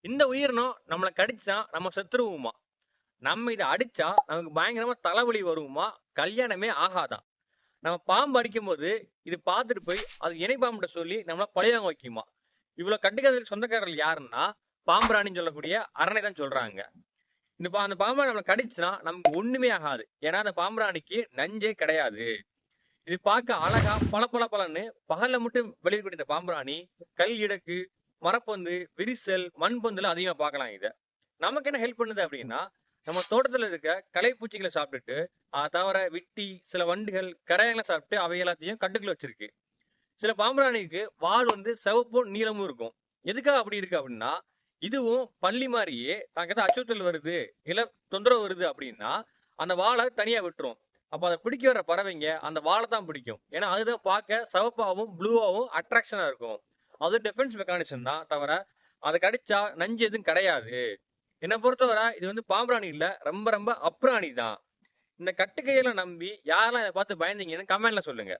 இந்த உயிரினம் நம்மளை கடிச்சா நம்ம செத்துருவோமா? நம்ம இதை அடிச்சா நமக்கு பயங்கரமா தலைவலி வருமா? கல்யாணமே ஆகாதான். நம்ம பாம்பு அடிக்கும்போது இது பார்த்துட்டு போய் அது இணை பாம்புகிட்ட சொல்லி நம்மள பழிவாங்க வைக்குமா? இவ்வளவு கட்டுக்கதைக்கு சொந்தக்காரர்கள் யாருன்னா பாம்புராணின்னு சொல்லக்கூடிய அரணை தான் சொல்றாங்க. அந்த பாம்பை நம்மளை கடிச்சுனா நமக்கு ஒண்ணுமே ஆகாது. ஏன்னா அந்த பாம்புராணிக்கு நஞ்சே கிடையாது. இது பார்க்க அழகா பளபளன்னு பகல்ல மட்டும் வெளியிடக்கூடிய இந்த பாம்புராணி கல் இடக்கு, மரப்பந்து, விரிசல், மண்பந்துல அதிகமா பார்க்கலாம். இதை நமக்கு என்ன ஹெல்ப் பண்ணுது அப்படின்னா, நம்ம தோட்டத்துல இருக்க களைப்பூச்சிகளை சாப்பிட்டுட்டு தவிர விட்டி சில வண்டுகள் கரையாங்களை சாப்பிட்டு அவை எல்லாத்தையும் கட்டுக்குள்ள வச்சிருக்கு. சில பாம்புராணிக்கு வால் சிவப்பும் நீளமும் இருக்கும். எதுக்காக அப்படி இருக்கு அப்படின்னா, இதுவும் பள்ளி மாதிரியே தனக்கு ஏதாவது அச்சுறுத்தல் வருது இல்ல தொந்தரவு வருது அப்படின்னா அந்த வாழை தனியா விட்டுரும். அப்ப அதை பிடிக்க வர பறவைங்க அந்த வாழை தான் பிடிக்கும். ஏன்னா அதுதான் பார்க்க சிவப்பாவும் ப்ளூவாவும் அட்ராக்ஷனா இருக்கும். அது டிஃபென்ஸ் மெக்கானிசம் தான் தவிர அதை கடிச்சா நஞ்சு எதுவும் கிடையாது. என்னை பொறுத்தவரை இது பாம்புராணி இல்ல, ரொம்ப ரொம்ப அப்ராணி தான். இந்த கட்டுக்கையில நம்பி யாரெல்லாம் இதை பார்த்து பயந்தீங்கன்னு கமெண்ட்ல சொல்லுங்க.